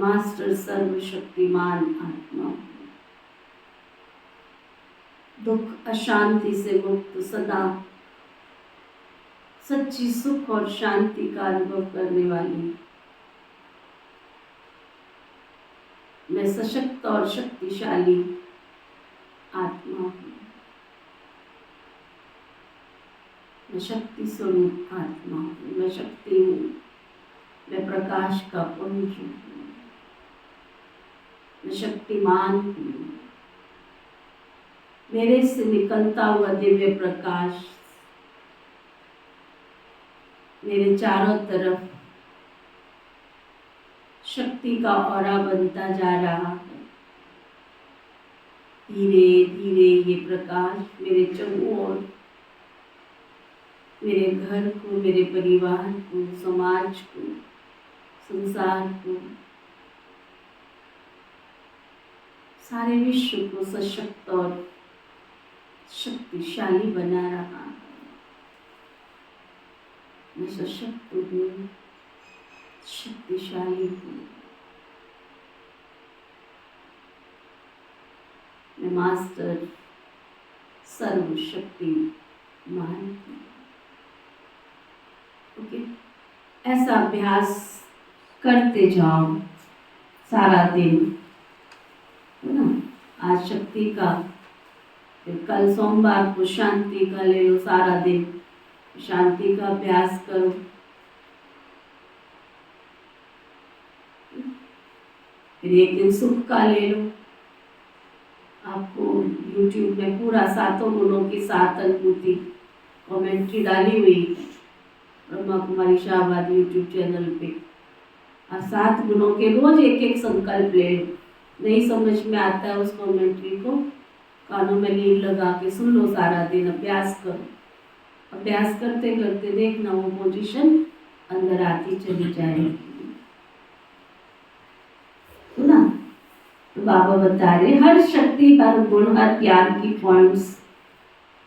मास्टर सर्वशक्तिमान आत्मा, दुख अशांति से मुक्त, सदा सच्ची सुख और शांति का अनुभव करने वाली मैं सशक्त और शक्तिशाली आत्मा हूँ। मैं शक्ति स्वरूप आत्मा हूँ, मैं शक्ति हूँ, मैं प्रकाश का पुंज हूँ, मैं शक्तिमान हूँ। मेरे से निकलता हुआ दिव्य प्रकाश मेरे चारों तरफ शक्ति का औरा बनता जा रहा है। धीरे धीरे ये प्रकाश मेरे चहुं ओर, मेरे घर को, मेरे परिवार को, समाज को, संसार को, सारे विश्व को सशक्त और शक्तिशाली बना रहा है। मैं सशक्त हूँ, शक्तिशाली हूँ। मैं मास्टर सर्वशक्तिमान हूँ। ओके, ऐसा अभ्यास करते जाओ सारा दिन, है ना। आज शक्ति का, फिर कल सोमवार को शांति का ले लो, सारा दिन शांति का अभ्यास करो। फिर एक दिन सुख का ले लो। आपको YouTube में पूरा 7 गुणों की 7 अनुभूति कमेंट्री डाली हुई है ब्रह्मा कुमारी शाहबाद YouTube चैनल पे। और 7 गुणों के रोज एक एक संकल्प ले लो। नहीं समझ में आता है उस कमेंट्री को, कानों में लीड लगा के सुन लो, सारा दिन अभ्यास करो। अभ्यास करते करते देखना वो पोजीशन अंदर आती चली जाएगी। सुना? तो बाबा बता रहे हर शक्ति, हर गुण, हर ज्ञान की पॉइंट्स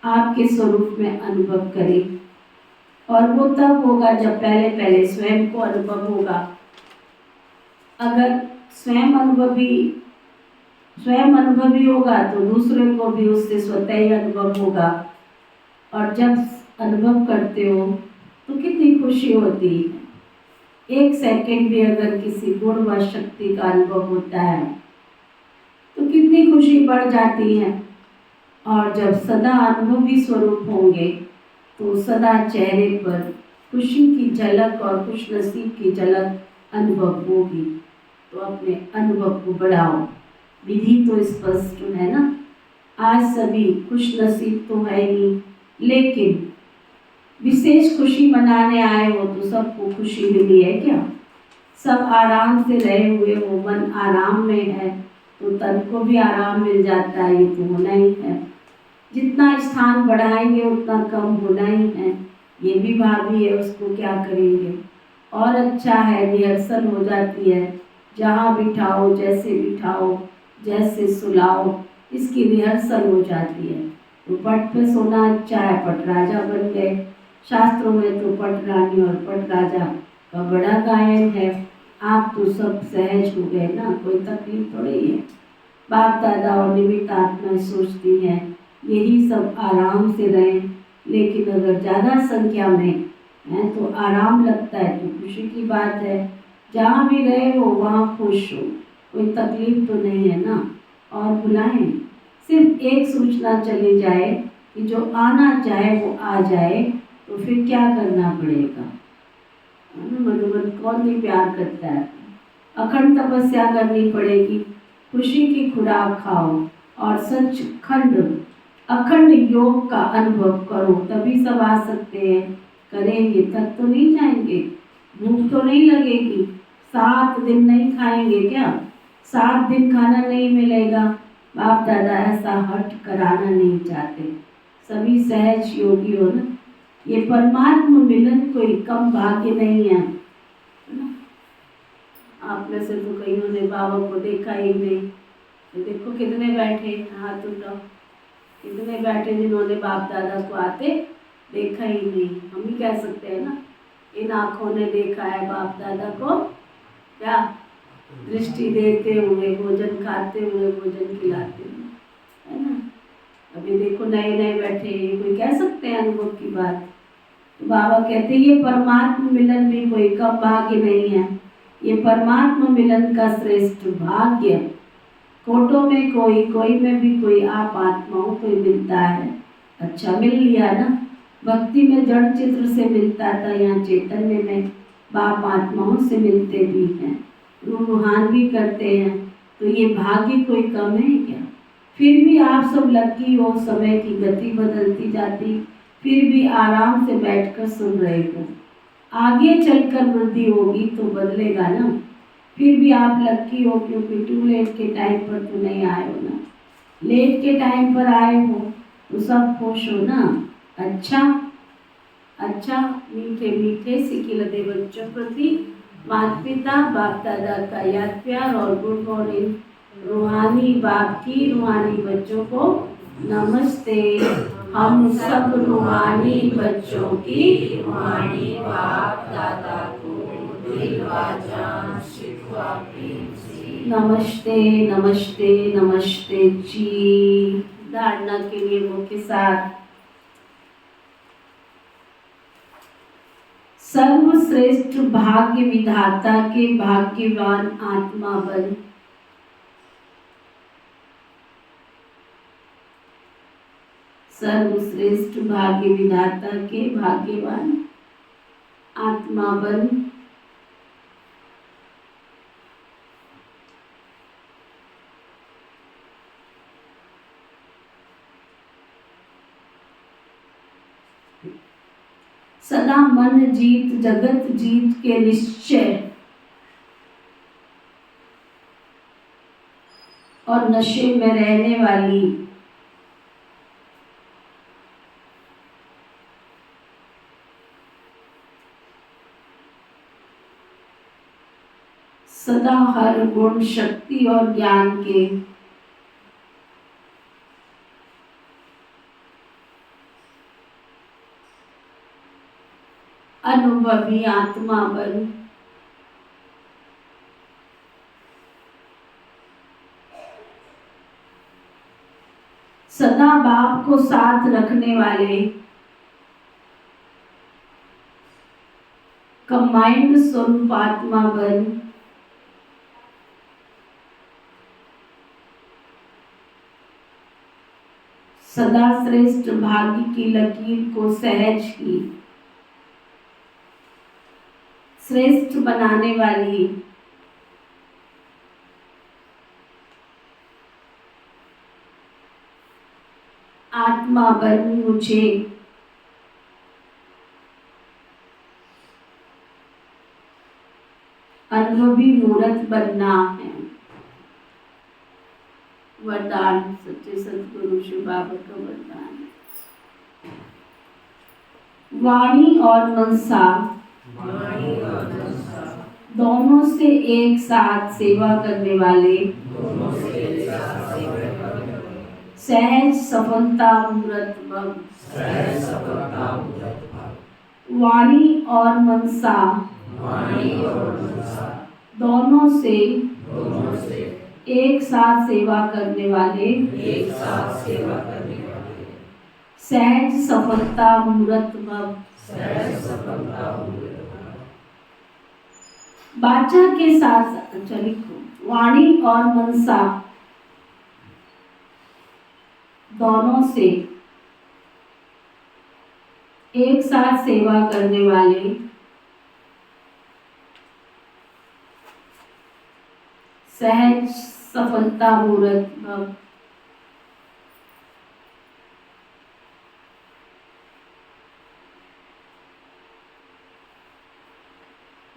आपके स्वरूप में अनुभव करें। और वो तब होगा जब पहले पहले स्वयं को अनुभव होगा। अगर स्वयं अनुभवी होगा तो दूसरे को भी उससे स्वतः ही अनुभव होगा। और जब अनुभव करते हो तो कितनी खुशी होती है। एक सेकंड भी अगर किसी गुण व शक्ति का अनुभव होता है तो कितनी खुशी बढ़ जाती है। और जब सदा अनुभवी स्वरूप होंगे तो सदा चेहरे पर खुशी की झलक और खुश नसीब की झलक अनुभव होगी। तो अपने अनुभव को बढ़ाओ। विधि तो स्पष्ट है ना। आज सभी खुश नसीब तो है नहीं, लेकिन विशेष खुशी मनाने आए हो तो सबको खुशी मिली है क्या? सब आराम से रहे हुए हो, मन आराम में है तो तन को भी आराम मिल जाता है। ये तो होना ही है। जितना स्थान बढ़ाएंगे उतना कम होना ही है। ये भी भाभी है, उसको क्या करेंगे। और अच्छा है, रिहर्सल हो जाती है। जहाँ बिठाओ, जैसे बिठाओ, जैसे सुलाओ, इसकी रिहर्सल हो जाती है। तो पट पे सोना अच्छा है, पट राजा बन गए। शास्त्रों में तो पट रानी और पट राजा का बड़ा गायन है। आप तो सब सहज हो गए ना, कोई तकलीफ थोड़ी है। बाप दादा और निमित्त आत्मा सोचती हैं यही सब आराम से रहें, लेकिन अगर ज़्यादा संख्या में हैं तो आराम लगता है तो खुशी की बात है। जहाँ भी रहे हो वहाँ खुश हो, कोई तकलीफ तो नहीं है ना। और बुलाएं, सिर्फ एक सूचना चली जाए कि जो आना चाहे वो आ जाए, तो फिर क्या करना पड़ेगा। मधुबन कौन नहीं प्यार करता है। अखंड तपस्या करनी पड़ेगी, खुशी की खुराक खाओ और सचखंड अखंड योग का अनुभव करो, तभी सब आ सकते हैं। करेंगे तब तो नहीं जाएंगे। भूख तो नहीं लगेगी। 7 दिन नहीं खाएंगे क्या? 7 दिन खाना नहीं मिलेगा। बाप दादा ऐसा हट कराना नहीं चाहते। सभी सहज योगी हो ना। ये परमात्मा मिलन कोई कम भाग्य नहीं है ना। आप में से तो कईयों ने बाबा को देखा ही नहीं। तो देखो कितने बैठे, हाथ उठाओ, कितने बैठे जिन्होंने बाप दादा को आते देखा ही नहीं। हम ही कह सकते हैं ना, इन आँखों ने देखा है बाप दादा को, क्या दृष्टि देते हुए, भोजन खाते हुए, भोजन खिलाते हुए, है ना। अभी देखो नए नए बैठे, ये कोई कह सकते हैं अनुभव की बात। तो बाबा कहते ये परमात्मा मिलन भी कोई कम भाग्य नहीं है। ये परमात्मा मिलन का श्रेष्ठ भाग्य। कोटों में कोई, कोई में भी कोई, आप आत्माओं को मिलता है। अच्छा मिल लिया ना। भक्ति में जड़ चित्र से मिलता था, यहाँ चैतन्य में बाप आत्माओं से मिलते भी हैं, रूहान भी करते हैं। तो ये भाग्य कोई कम है क्या? फिर भी आप सब लकी हो, समय की गति बदलती जाती, फिर भी आराम से बैठकर सुन रहे हो। आगे चलकर वृद्धि होगी तो बदलेगा ना। फिर भी आप लकी हो, क्योंकि टू लेट के टाइम पर तो नहीं आए हो ना। लेट के टाइम पर आए हो तो सब खुश हो ना। अच्छा अच्छा, मीठे मीठे सिखी लदे बच्चों प्रति माता पिता बाप दादा का याद प्यार और गुड मॉर्निंग। रूहानी बाप की रूहानी बच्चों को नमस्ते। हम सब रूहानी बच्चों की रूहानी बाप दादा को दिल वाचा शिकवा प्रेम से नमस्ते नमस्ते नमस्ते जी। धारणा के लिए मुँह के साथ सर्वश्रेष्ठ भाग्य विधाता के भाग्यवान आत्मा बन। सर्वश्रेष्ठ भाग्य विधाता के भाग्यवान आत्मा बन। सदा मन जीत जगत जीत के निश्चय। और नशे में रहने वाली सदा हर गुण शक्ति और ज्ञान के अनुभवी आत्मा बन सदा बाप को साथ रखने वाले कंबाइंड स्वरूप आत्मा बन सदा श्रेष्ठ भाग्य की लकीर को सहज की श्रेष्ठ बनाने वाली आत्मा बन मुझे अनुभवी मूर्त बनना है। वरदान सच्चे सतगुरु शिव बाबा का वरदान है। वाणी और मनसा दोनों से एक साथ सेवा करने वाले सहज सफलता मूर्त भव। वाणी और मनसा दोनों से एक साथ सेवा करने वाले सहज सफलता मूर्त भव। बाचा के साथ लिखो वाणी और मनसा दोनों से एक साथ सेवा करने वाले सहज सफलता मूर्त भव।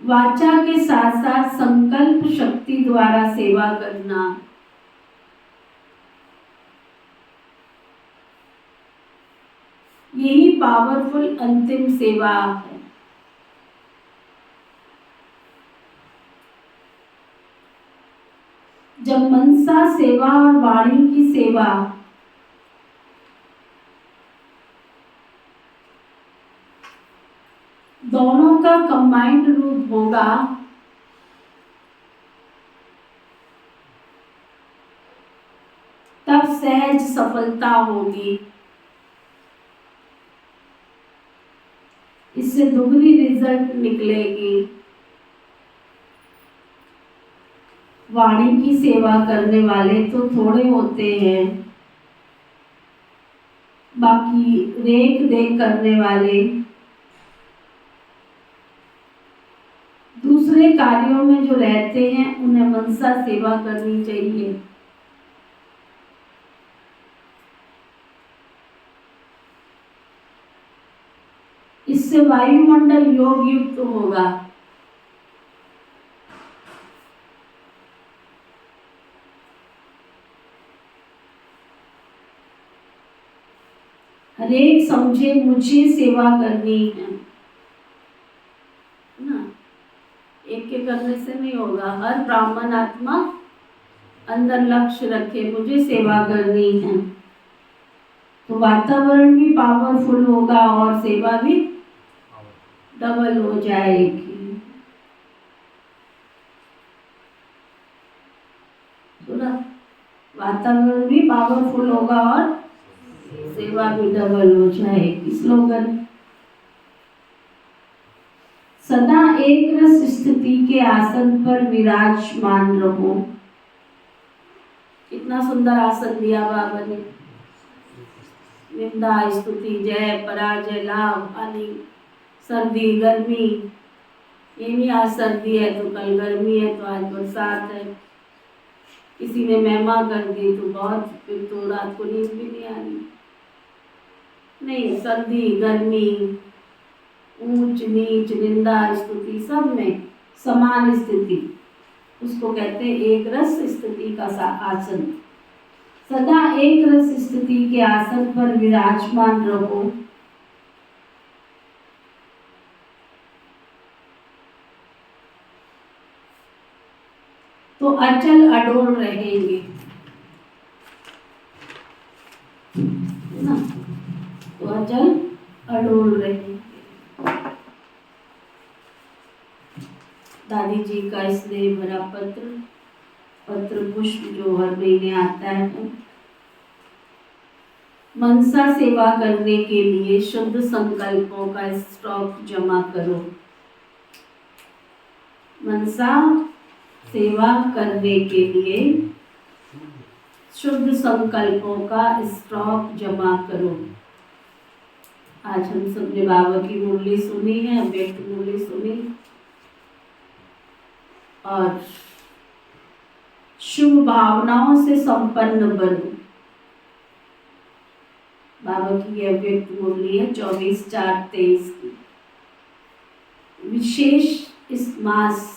वाचा के साथ साथ संकल्प शक्ति द्वारा सेवा करना यही पावरफुल अंतिम सेवा है। जब मनसा सेवा और वाणी की सेवा दोनों का कंबाइंड रूप होगा तब सहज सफलता होगी। इससे दुगनी रिजल्ट निकलेगी। वाणी की सेवा करने वाले तो थोड़े होते हैं, बाकी रेख देख करने वाले दूसरे कार्यों में जो रहते हैं उन्हें मनसा सेवा करनी चाहिए। इससे वायुमंडल योग युक्त होगा। हरेक समझे मुझे सेवा करनी है ना, एक के करने से नहीं होगा। हर ब्राह्मण आत्मा अंदर लक्ष्य रखे मुझे सेवा करनी है, तो वातावरण भी पावरफुल होगा और सेवा भी डबल हो जाएगी। सुना, वातावरण भी पावरफुल होगा और सेवा भी डबल हो जाएगी। स्लोगन सदा एक रस स्थिति के आसन पर विराजमान रहो। कितना सुंदर आसन दिया बाबा ने। निंदा स्तुति जय पराजय लाभ हानि, सर्दी गर्मी, ये नहीं आज सर्दी है तो कल गर्मी है तो आज बरसात है। किसी ने महिमा कर दी तो बहुत, फिर तो रात को नींद भी नहीं आ रही। नहीं, सर्दी गर्मी ऊंच नीच निंदा स्तुति सब में समान स्थिति, उसको कहते हैं एक रस स्थिति का आसन। सदा एक रस स्थिति के आसन पर विराजमान रहो। तो अचल अडोल रहेंगे, है ना? तो अचल अडोल रहेंगे। दादी जी का स्नेह भरा पत्र पुष्प जो हर महीने आता है। मनसा सेवा करने के लिए शुद्ध संकल्पों का स्टॉक जमा करो। मनसा सेवा करने के लिए शुद्ध संकल्पों का स्टॉक जमा करो। आज हम सबने बाबा की मुरली सुनी है, अव्यक्त मुरली सुनी, और शुभ भावनाओं से संपन्न बनो। बाबा की यह अव्यक्त मुरली है 24/4/23 की। विशेष इस मास,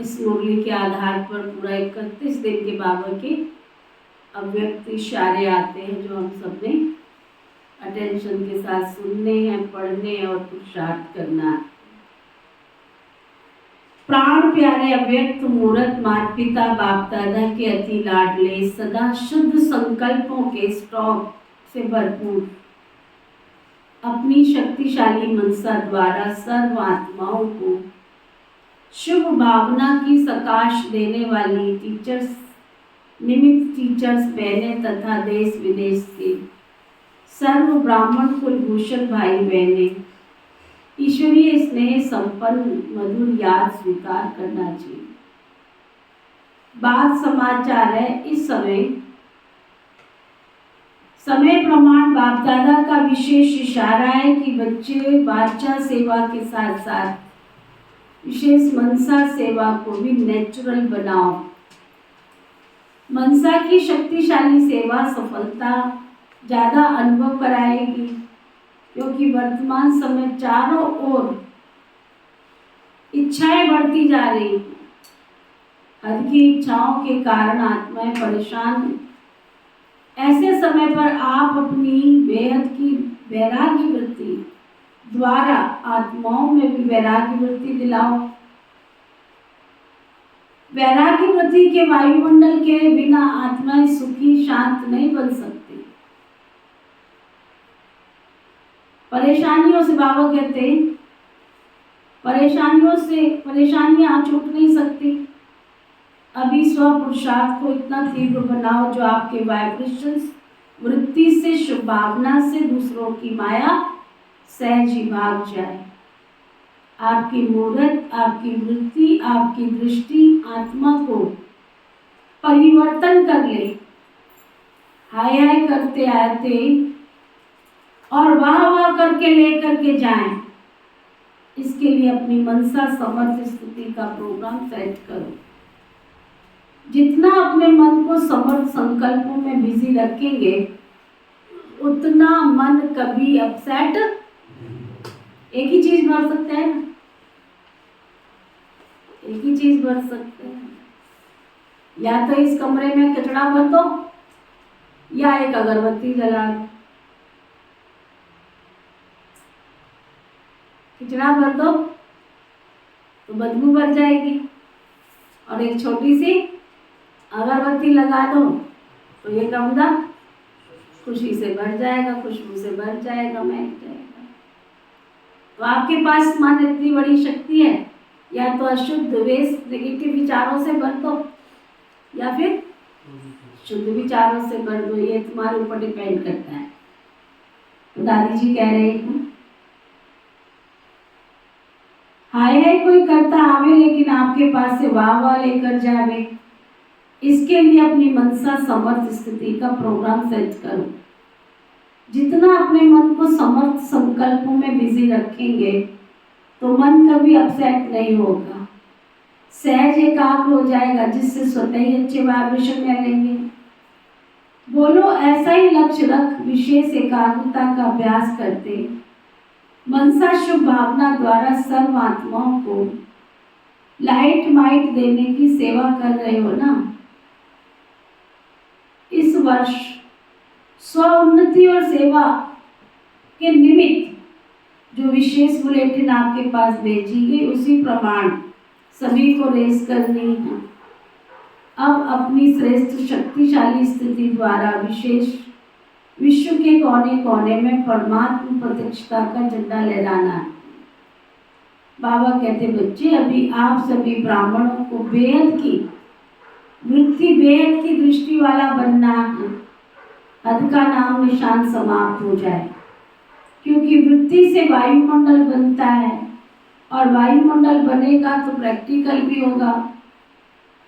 इस मुरली के आधार पर पूरा 31 दिन के बाबा के अव्यक्त इशारे आते हैं जो हम सबने अटेंशन के साथ सुनने हैं, पढ़ने और पुरुषार्थ करना है। प्राण प्यारे अव्यक्त मूर्त माता पिता बाप दादा के अति लाडले सदा शुद्ध संकल्पों के स्टॉक से भरपूर अपनी शक्तिशाली मनसा द्वारा सर्व आत्माओं को शुभ भावना की सकाश देने वाली टीचर्स, निमित्त टीचर्स बहनें तथा देश विदेश के सर्व ब्राह्मण कुलभूषण भाई बहनें ईश्वरीय स्नेह संपन्न मधुर याद स्वीकार करना चाहिए। बात समाचार है, इस समय प्रमाण बाप दादा का विशेष इशारा है कि बच्चे बादशाह सेवा के साथ साथ विशेष मनसा सेवा को भी नेचुरल बनाओ। मनसा की शक्तिशाली सेवा सफलता ज्यादा अनुभव कराएगी, क्योंकि वर्तमान समय चारों ओर इच्छाएं बढ़ती जा रही। हद की इच्छाओं के कारण आत्माएं परेशान हैं। ऐसे समय पर आप अपनी बेहद की वैराग्य वृत्ति द्वारा आत्माओं में भी वैराग्य वृत्ति दिलाओ। वैराग्य वृत्ति के वायुमंडल के बिना आत्माएं सुखी शांत नहीं बन सकती। परेशानियों से बाबा कहते हैं, परेशानियां छूट नहीं सकती। अभी स्व पुरुषार्थ को इतना तीव्र बनाओ जो आपके वाइब्रेशंस वृत्ति से, शुभ भावना से दूसरों की माया सहज ही भाग जाए। आपकी मूर्त, आपकी वृत्ति, आपकी दृष्टि आत्मा को परिवर्तन कर ले। हाय हाय करते आते और वाह वाह करके लेकर के जाएं। इसके लिए अपनी मनसा समर्थ स्थिति का प्रोग्राम सेट करो। जितना अपने मन को समर्थ संकल्पों में बिजी रखेंगे उतना मन कभी अपसेट, एक ही चीज भर सकते हैं ना, एक ही चीज भर सकते हैं। या तो इस कमरे में कचरा भर दो या एक अगरबत्ती जला दो। कचरा भर दो तो बदबू भर जाएगी, और एक छोटी सी अगरबत्ती लगा दो तो ये कमरा खुशी से भर जाएगा, खुशबू से भर जाएगा, महक जाएगा। तो आपके पास मन इतनी बड़ी शक्ति है, या तो अशुद्ध वेस्ट नेगेटिव विचारों से भर दो या फिर शुद्ध विचारों से भर दो। ये तुम्हारे ऊपर डिपेंड करता है। तो दादी जी कह रहे हैं, हाय हाय कोई करता आवे लेकिन आपके पास से वाह वाह लेकर जावे। इसके लिए अपनी मनसा समर्थ स्थिति का प्रोग्राम सेट करो। जितना अपने मन को समर्थ संकल्पों में बिजी रखेंगे तो मन कभी अपसेट नहीं होगा, सहज एकाग्र हो जाएगा, जिससे स्वतः ही अच्छे वाइब्रेशन में रहेंगे। बोलो ऐसा ही लक्ष्य रख, विशेष एकाग्रता का अभ्यास करते मनसा शुभ भावना द्वारा सर्व आत्माओं को लाइट माइट देने की सेवा कर रहे हो ना। वर्ष स्व उन्नति और सेवा के निमित्त जो विशेष बुलेटिन आपके पास भेजी गई उसी प्रमाण सभी को रेस करनी है। अब अपनी श्रेष्ठ शक्तिशाली स्थिति द्वारा विशेष विश्व के कोने कोने में परमात्मा प्रत्यक्षता का झंडा लहराना है। बाबा कहते बच्चे, अभी आप सभी ब्राह्मणों को बेहद की वृत्ति, बेहद की दृष्टि वाला बनना है। हद का नाम निशान समाप्त हो जाए, क्योंकि वृत्ति से वायुमंडल बनता है और वायुमंडल बनेगा तो प्रैक्टिकल भी होगा।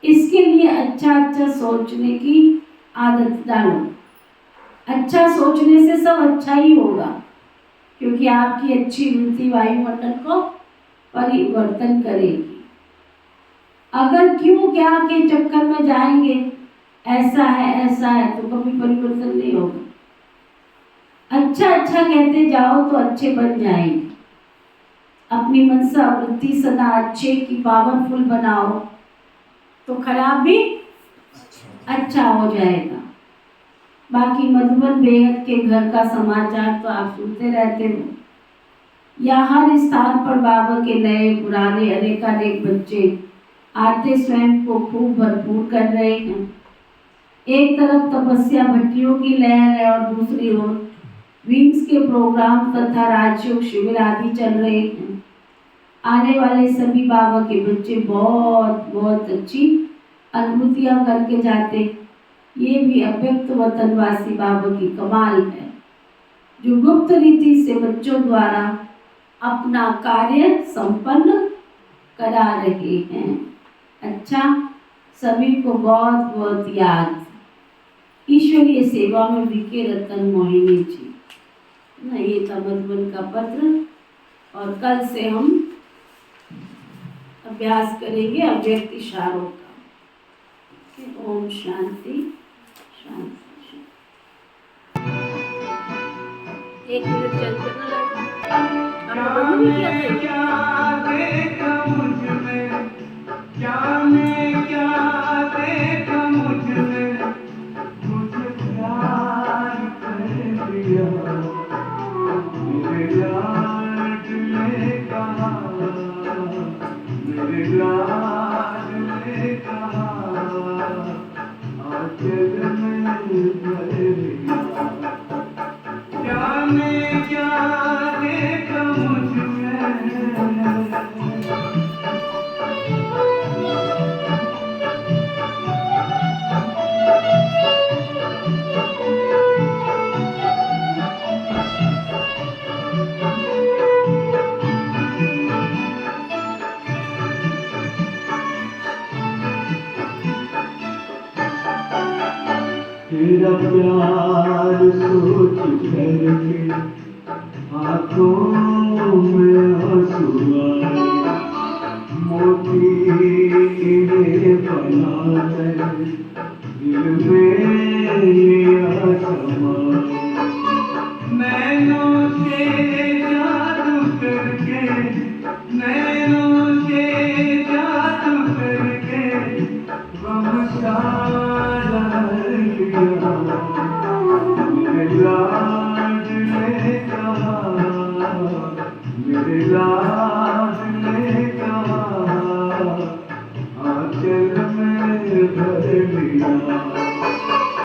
इसके लिए अच्छा सोचने की आदत डालो। अच्छा सोचने से सब अच्छा ही होगा, क्योंकि आपकी अच्छी वृत्ति वायुमंडल को परिवर्तन करेगी। अगर क्यों क्या के चक्कर में जाएंगे, ऐसा है तो कभी परिवर्तन नहीं होगा। अच्छा कहते जाओ तो अच्छे बन जाएंगे। अपनी मनसा वृत्ति सदा अच्छे की पावरफुल बनाओ तो खराब भी अच्छा हो जाएगा। बाकी मधुबन बेहद के घर का समाचार तो आप सुनते रहते हो। यहाँ हर स्थान पर बाबा के नए पुराने अनेकानेक बच्चे आते स्वयं को खूब भरपूर कर रहे हैं। एक तरफ तपस्या भट्टियों की लहर है और दूसरी ओर विंग्स के प्रोग्राम तथा राजयोग शिविर आदि चल रहे हैं। आने वाले सभी बाबा के बच्चे बहुत अच्छी अनुभूतियां करके जाते। ये भी अव्यक्त वतनवासी बाबा की कमाल है, जो गुप्त रीति से बच्चों द्वारा अपना कार्य संपन्न करा रहे हैं। अच्छा, सभी को बहुत याद। ईश्वरीय सेवा में बीके रतन मोहिनी जी ना, ये था मधुबन का पत्र। और कल से हम अभ्यास करेंगे अव्यक्त इशारों का। ओम शांति शांति। एक मिनट चलते ना, हम बंद नहीं किया क्या